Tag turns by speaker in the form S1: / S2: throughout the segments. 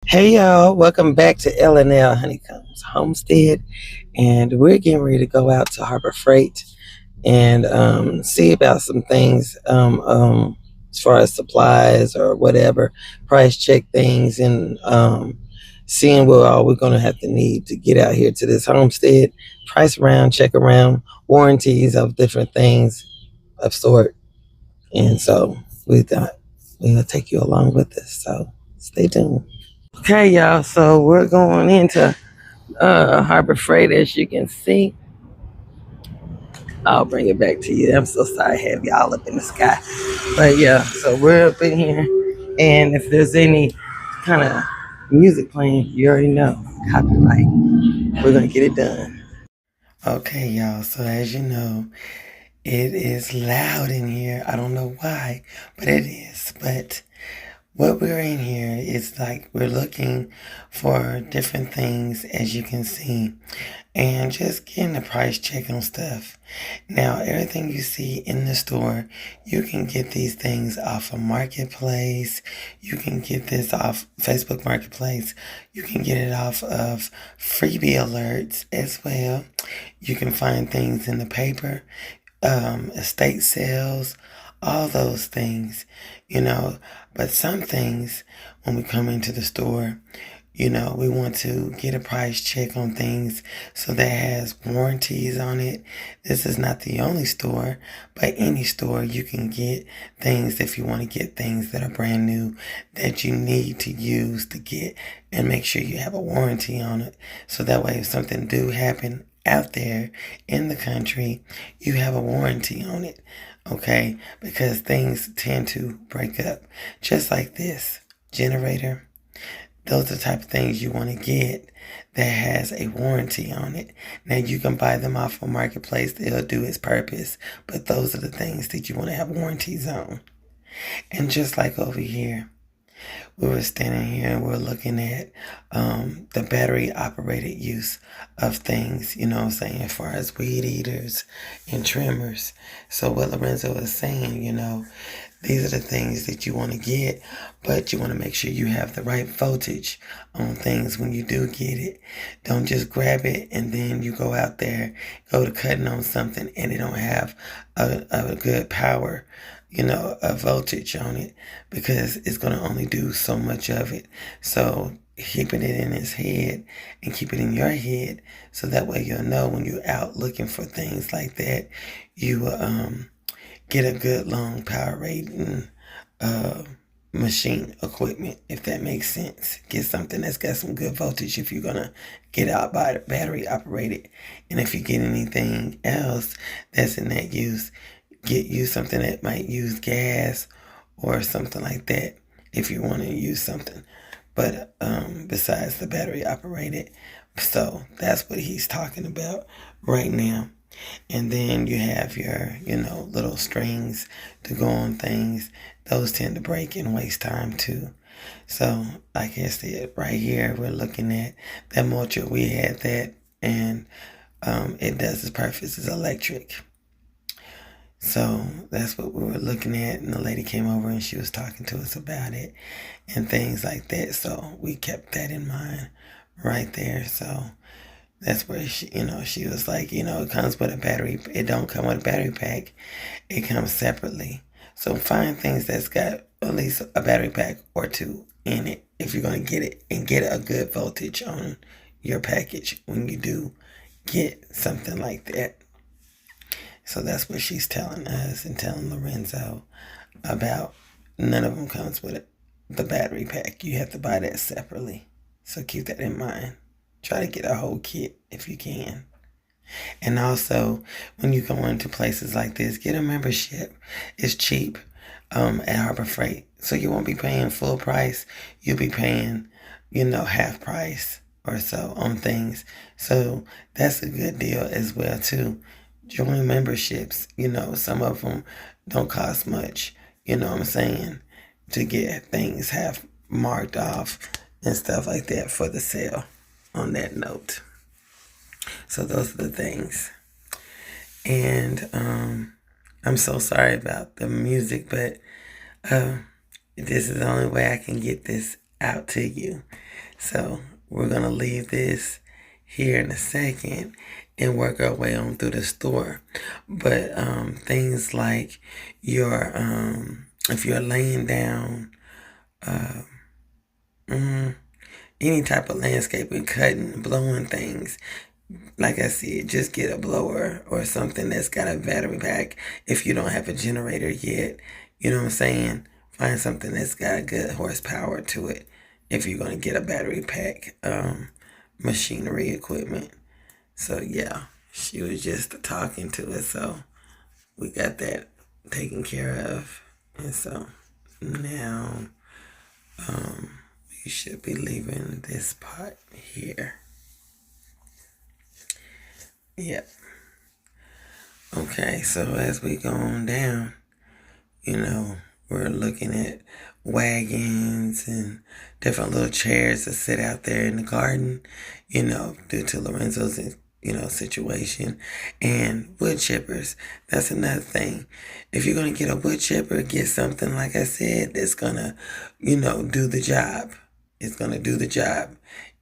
S1: Hey y'all, welcome back to L&L Honeycombs Homestead, and we're getting ready to go out to Harbor Freight and see about some things as far as supplies or whatever, price check things, and seeing what all we're going to have to need to get out here to this homestead, price around, check around, warranties of different things of sort, and so we thought we're going to take you along with us, so stay tuned. Okay, y'all. So we're going into Harbor Freight, as you can see. I'll bring it back to you. I'm so sorry I have y'all up in the sky. But yeah, so we're up in here. And if there's any kind of music playing, you already know, copyright. We're going to get it done. Okay, y'all. So as you know, it is loud in here. I don't know why, but it is. But what we're in here is like we're looking for different things, as you can see, and just getting a price check on stuff. Now, everything you see in the store, you can get these things off of Marketplace. You can get this off Facebook Marketplace. You can get it off of Freebie Alerts as well. You can find things in the paper, estate sales, all those things, you know. But some things, when we come into the store, we want to get a price check on things so that has warranties on it. This is not the only store, but any store you can get things if you want to get things that are brand new that you need to use to get and make sure you have a warranty on it. So that way if something do happen out there in the country, you have a warranty on it. Okay? Because things tend to break up. Just like this generator. Those are the type of things you want to get that has a warranty on it. Now you can buy them off of Marketplace. They'll do its purpose. But those are the things that you want to have warranties on. And just like over here, we were standing here and we're looking at the battery operated use of things, you know what I'm saying, as far as weed eaters and trimmers. So what Lorenzo is saying, these are the things that you want to get, but you want to make sure you have the right voltage on things when you do get it. Don't just grab it and then you go out there, go to cutting on something and it don't have a good power, a voltage on it, because it's going to only do so much of it. So keeping it in his head and keep it in your head so that way you'll know when you're out looking for things like that, you get a good long power rating machine equipment, if that makes sense. Get something that's got some good voltage if you're gonna get out by the battery operated. And if you get anything else that's in that use, get you something that might use gas or something like that if you want to use something. But besides the battery operated. So that's what he's talking about right now. And then you have your, little strings to go on things. Those tend to break and waste time too. So, like I said, right here, we're looking at that motor. We had that, and it does its purpose. It's electric. So that's what we were looking at, and the lady came over and she was talking to us about it and things like that. So we kept that in mind right there. So that's where she was like, it comes with a battery. It don't come with a battery pack. It comes separately. So find things that's got at least a battery pack or two in it if you're going to get it, and get a good voltage on your package when you do get something like that. So that's what she's telling us and telling Lorenzo about. None of them comes with the battery pack. You have to buy that separately. So keep that in mind. Try to get a whole kit if you can. And also, when you go into places like this, get a membership. It's cheap at Harbor Freight. So you won't be paying full price. You'll be paying, half price or so on things. So that's a good deal as well, too. Join memberships. Some of them don't cost much. You know what I'm saying? To get things half marked off and stuff like that for the sale on that note. So those are the things. And I'm so sorry about the music, but this is the only way I can get this out to you. So we're gonna leave this here in a second and work our way on through the store. But things like your if you're laying down mm, any type of landscaping, cutting, blowing things, like I said, just get a blower or something that's got a battery pack if you don't have a generator yet. You know what I'm saying? Find something that's got a good horsepower to it if you're going to get a battery pack machinery equipment. So, yeah, she was just talking to us. So, we got that taken care of. And so, now we should be leaving this pot here. Yep. Okay, so as we go on down, we're looking at wagons and different little chairs that sit out there in the garden, due to Lorenzo's, situation. And wood chippers, that's another thing. If you're going to get a wood chipper, get something, like I said, that's going to, do the job. It's going to do the job.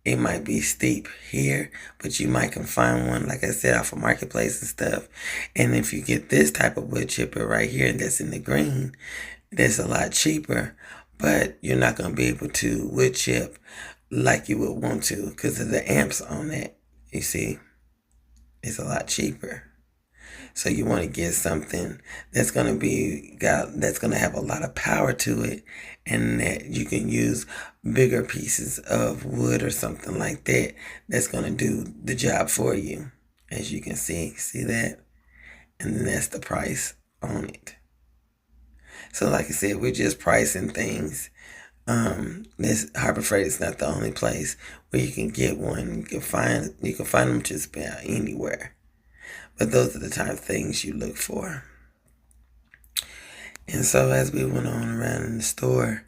S1: It might be steep here, but you might can find one, like I said, off of Marketplace and stuff. And if you get this type of wood chipper right here that's in the green, that's a lot cheaper, but you're not going to be able to wood chip like you would want to because of the amps on that. You see, it's a lot cheaper. So you want to get something that's going to have a lot of power to it, and that you can use bigger pieces of wood or something like that. That's going to do the job for you, as you can see that, and then that's the price on it. So, like I said, we're just pricing things. This Harbor Freight is not the only place where you can get one. You can find them just about anywhere. But those are the type of things you look for. And so as we went on around in the store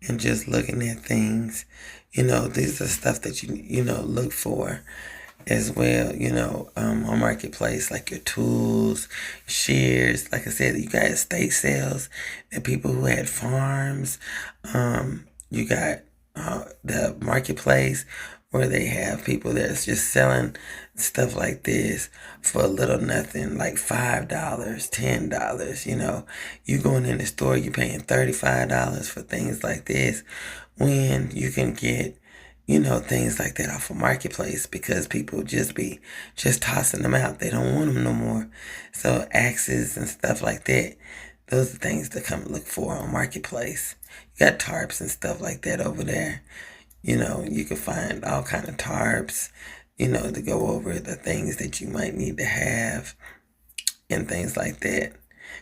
S1: and just looking at things, these are stuff that you look for as well, on Marketplace, like your tools, shears. Like I said, you got estate sales and people who had farms. You got the Marketplace where they have people that's just selling stuff like this for a little nothing, like $5, $10. You going in the store, you paying $35 for things like this, when you can get, things like that off of Marketplace, because people just tossing them out. They don't want them no more. So axes and stuff like that, those are things to come look for on Marketplace. You got tarps and stuff like that over there. You can find all kind of tarps, to go over the things that you might need to have and things like that.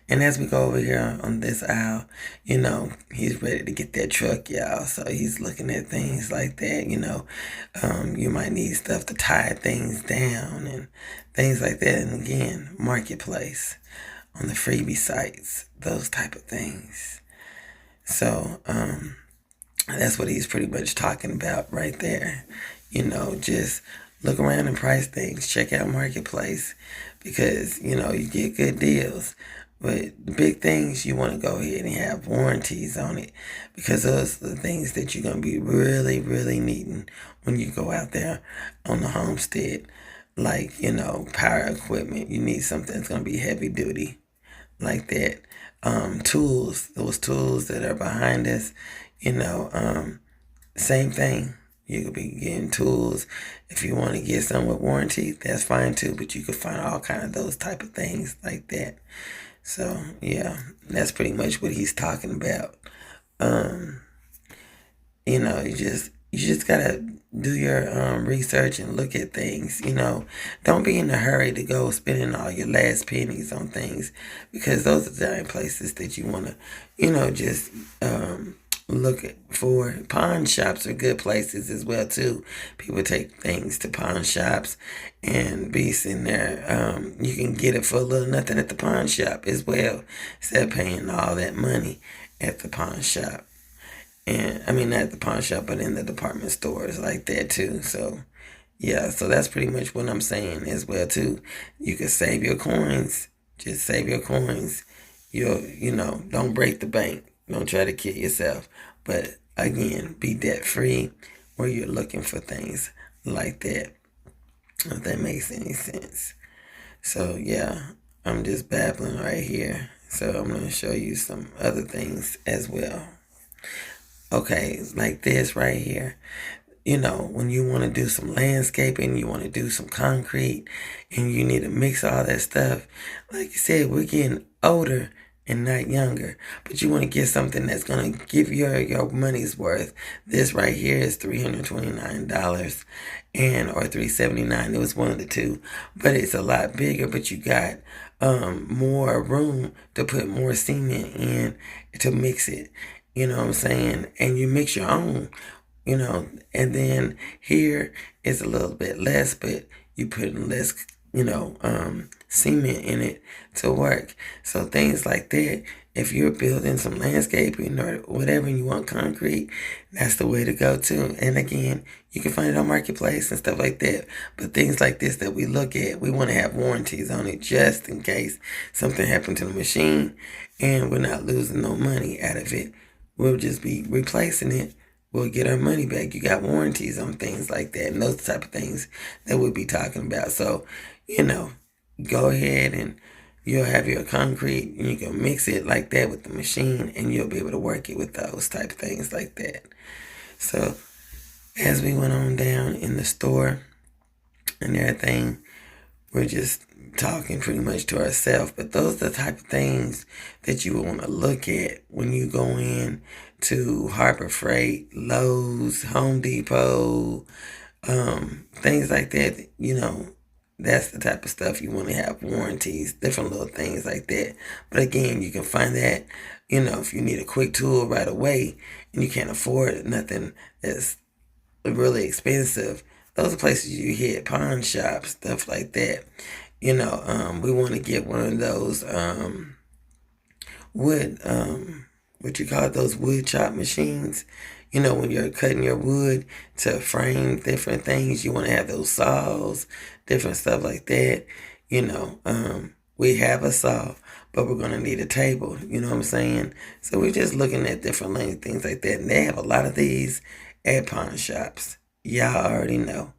S1: And as we go over here on this aisle, he's ready to get that truck, y'all. So he's looking at things like that, you might need stuff to tie things down and things like that. And again, Marketplace on the freebie sites, those type of things. So, that's what he's pretty much talking about right there. Just look around and price things. Check out Marketplace because, you get good deals. But the big things, you want to go ahead and have warranties on it, because those are the things that you're going to be really, really needing when you go out there on the homestead. Like, power equipment. You need something that's going to be heavy duty like that. Tools, those tools that are behind us, same thing. You could be getting tools. If you want to get some with warranty, that's fine too, but you could find all kind of those type of things like that. So yeah, that's pretty much what he's talking about. You just gotta do your research and look at things. Don't be in a hurry to go spending all your last pennies on things, because those are the places that you wanna, just look for. Pawn shops are good places as well too. People take things to pawn shops and be sitting there. You can get it for a little nothing at the pawn shop as well, instead of paying all that money at the pawn shop. And I mean, not at the pawn shop, but in the department stores like that too. So yeah, so that's pretty much what I'm saying as well too. You can save your coins. Just save your coins. Don't break the bank. Don't try to kill yourself. But again, be debt free where you're looking for things like that, if that makes any sense. So, yeah, I'm just babbling right here. So, I'm going to show you some other things as well. Okay, like this right here. When you want to do some landscaping, you want to do some concrete, and you need to mix all that stuff. Like you said, we're getting older and not younger, but you want to get something that's going to give you your money's worth. This right here is $329 or $379. It was one of the two, but it's a lot bigger, but you got more room to put more cement in to mix it. You know what I'm saying? And you mix your own, and then here is a little bit less, but you put less, cement in it to work. So things like that, if you're building some landscaping or whatever and you want concrete, that's the way to go too. And again, you can find it on Marketplace and stuff like that. But things like this that we look at, we want to have warranties on it just in case something happened to the machine and we're not losing no money out of it. We'll just be replacing it. We'll get our money back. You got warranties on things like that and those type of things that we'll be talking about. So, go ahead and you'll have your concrete and you can mix it like that with the machine and you'll be able to work it with those type of things like that. So, as we went on down in the store and everything, we're just talking pretty much to ourselves, but those are the type of things that you want to look at when you go in to Harbor Freight, Lowe's, Home Depot, things like that. That's the type of stuff you want to have warranties, different little things like that. But again, you can find that, if you need a quick tool right away and you can't afford nothing that's really expensive, those are places you hit, pawn shops, stuff like that. We want to get one of those wood, what you call it, those wood chop machines. When you're cutting your wood to frame different things, you want to have those saws, different stuff like that. We have a saw, but we're going to need a table. You know what I'm saying? So we're just looking at different things like that. And they have a lot of these at pawn shops. Y'all already know.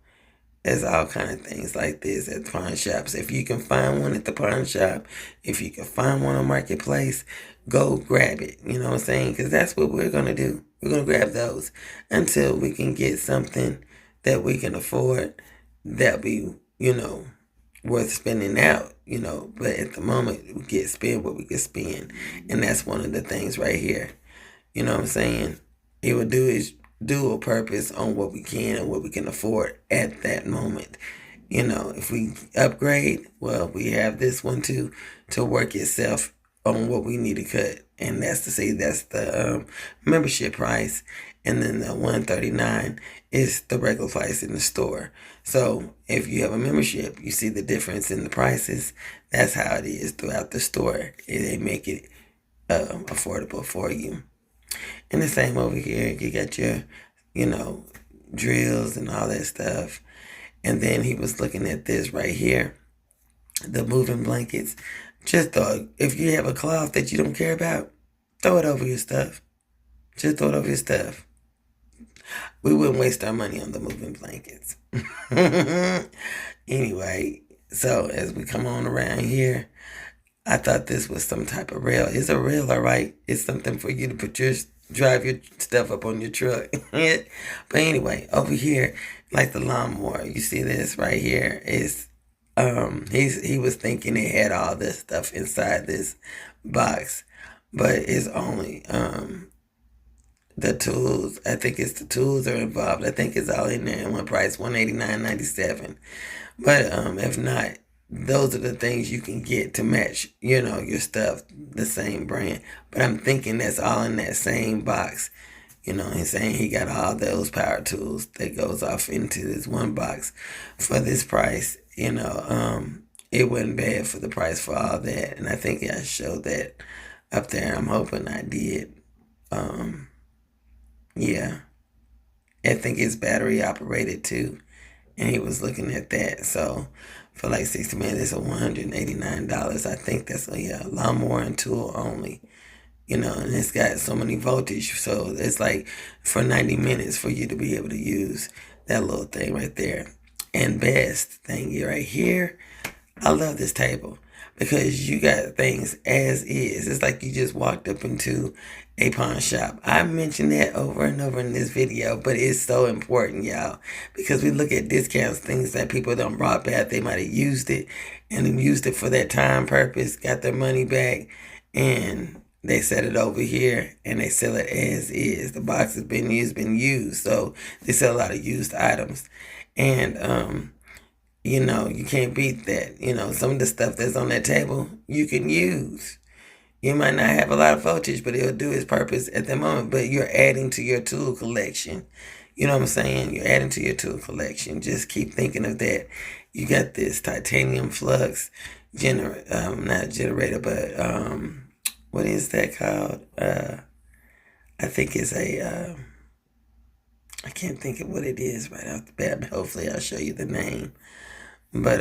S1: There's all kind of things like this at pawn shops. If you can find one at the pawn shop, if you can find one on Marketplace, go grab it. You know what I'm saying? Because that's what we're going to do. We're going to grab those until we can get something that we can afford that be, worth spending out, But at the moment, we get spend what we can spend. And that's one of the things right here. You know what I'm saying? It would do its dual purpose on what we can and what we can afford at that moment. If we upgrade, well, we have this one too to work itself on what we need to cut. And that's the membership price. And then the $139 is the regular price in the store. So if you have a membership, you see the difference in the prices. That's how it is throughout the store. They make it affordable for you. And the same over here, you got your, drills and all that stuff. And then he was looking at this right here, the moving blankets. Just throw, if you have a cloth that you don't care about, throw it over your stuff. Just throw it over your stuff. We wouldn't waste our money on the moving blankets. Anyway, so as we come on around here, I thought this was some type of rail. It's a rail, all right. It's something for you to drive your stuff up on your truck. But anyway, over here, like the lawnmower, you see this right here is he was thinking it had all this stuff inside this box, but it's only the tools. I think it's the tools are involved. I think it's all in there in one price, $189.97. But if not, those are the things you can get to match, your stuff, the same brand. But I'm thinking that's all in that same box. He's saying he got all those power tools that goes off into this one box for this price. It wasn't bad for the price for all that. And I think I showed that up there. I'm hoping I did. Yeah. I think it's battery operated too. And he was looking at that. So for like 60 minutes, it's $189. I think that's a lawnmower and tool only. and it's got so many voltage. So it's like for 90 minutes for you to be able to use that little thing right there. And best thing right here, I love this table because you got things as is. It's like you just walked up into a pawn shop. I mentioned that over and over in this video, but it's so important, y'all, because we look at discounts, things that people don't brought back. They might have used it and used it for that time purpose, got their money back, and they set it over here and they sell it as is. The box has been used. So they sell a lot of used items. And you can't beat that. Some of the stuff that's on that table you can use. You might not have a lot of voltage, but it'll do its purpose at the moment. But you're adding to your tool collection. You know what I'm saying? You're adding to your tool collection. Just keep thinking of that. You got this titanium flux not generator, but what is that called? I think it's I can't think of what it is right off the bat, but hopefully I'll show you the name. But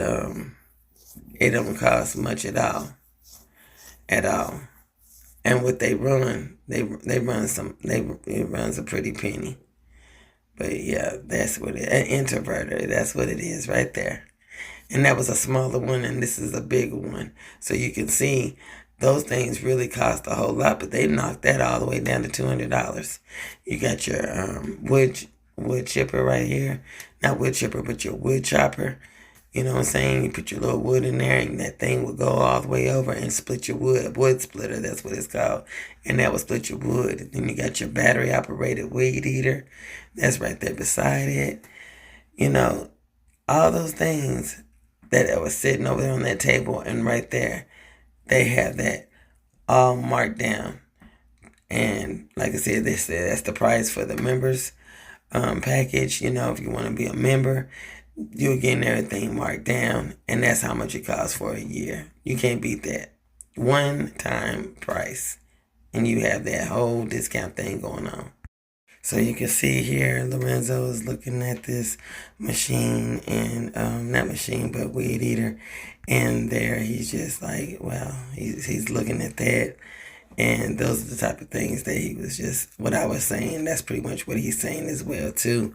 S1: it don't cost much at all. And what they run, it runs a pretty penny. But yeah, that's what an inverter, that's what it is right there. And that was a smaller one, and this is a bigger one. So you can see those things really cost a whole lot, but they knocked that all the way down to $200. You got your wood chipper right here. Not wood chipper, but your wood chopper. You know what I'm saying? You put your little wood in there, and that thing will go all the way over and split your wood. A wood splitter, that's what it's called. And that will split your wood. And then you got your battery-operated weed eater. That's right there beside it. All those things that was sitting over there on that table and right there, they have that all marked down. And like I said, they said that's the price for the members package. If you want to be a member, you're getting everything marked down, and that's how much it costs for a year. You can't beat that. One-time price, and you have that whole discount thing going on. So you can see here, Lorenzo is looking at this machine, and not machine, but weed eater, and there he's just like, well, he's looking at that, and those are the type of things that he was just, what I was saying, that's pretty much what he's saying as well too,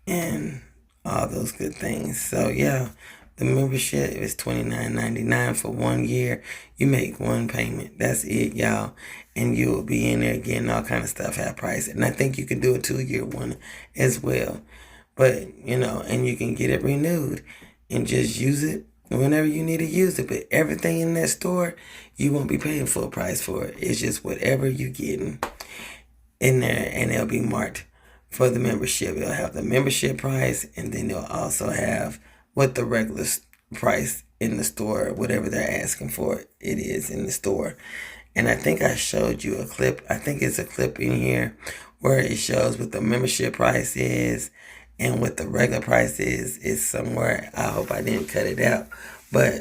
S1: and all those good things. So yeah, the membership is $29.99 for 1 year. You make one payment. That's it, y'all. And you'll be in there getting all kind of stuff half price. And I think you can do a 2-year one as well. But, and you can get it renewed and just use it whenever you need to use it. But everything in that store, you won't be paying full price for it. It's just whatever you're getting in there, and it'll be marked for the membership. It'll have the membership price, and then they'll also have what the regular price in the store, whatever they're asking for it is in the store. And I think I showed you a clip. I think it's a clip in here where it shows what the membership price is and what the regular price is. It's somewhere. I hope I didn't cut it out, but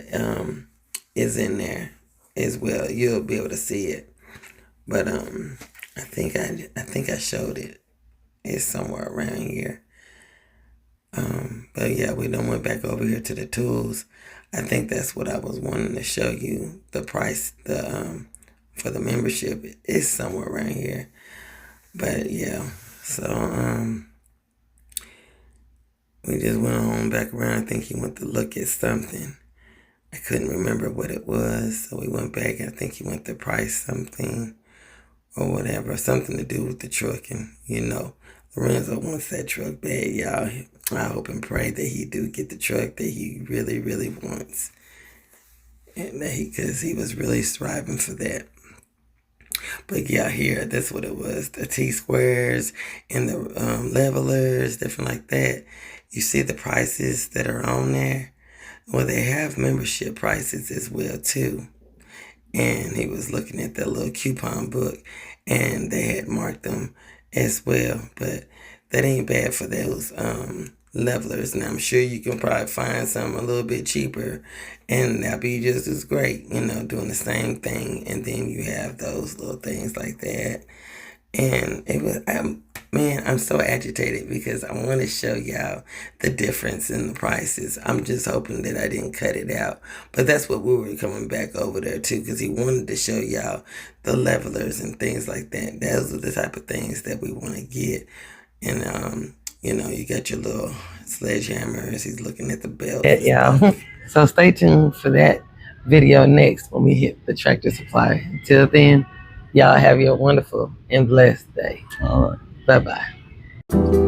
S1: it's in there as well. You'll be able to see it. But I think I showed it. It's somewhere around here. But yeah, we done went back over here to the tools. I think that's what I was wanting to show you. The price, for the membership is somewhere around here. But yeah, so we just went on back around. I think he went to look at something. I couldn't remember what it was, so we went back. I think he went to price something or whatever, something to do with the truck, and Lorenzo wants that truck bad, y'all. I hope and pray that he do get the truck that he really, really wants. And that because he was really striving for that. But yeah, here, that's what it was. The T-squares and the levelers, different like that. You see the prices that are on there? Well, they have membership prices as well, too. And he was looking at that little coupon book, and they had marked them as well. But that ain't bad for those levelers. And I'm sure you can probably find something a little bit cheaper, and that'll be just as great, doing the same thing. And then you have those little things like that. And it was, Man, I'm so agitated because I want to show y'all the difference in the prices. I'm just hoping that I didn't cut it out. But that's what we were coming back over there too, because he wanted to show y'all the levelers and things like that. Those are the type of things that we want to get. And you got your little sledgehammers. He's looking at the belt. Yeah, y'all. So stay tuned for that video next when we hit the Tractor Supply. Until then, y'all have your wonderful and blessed day.
S2: All right.
S1: Bye-bye.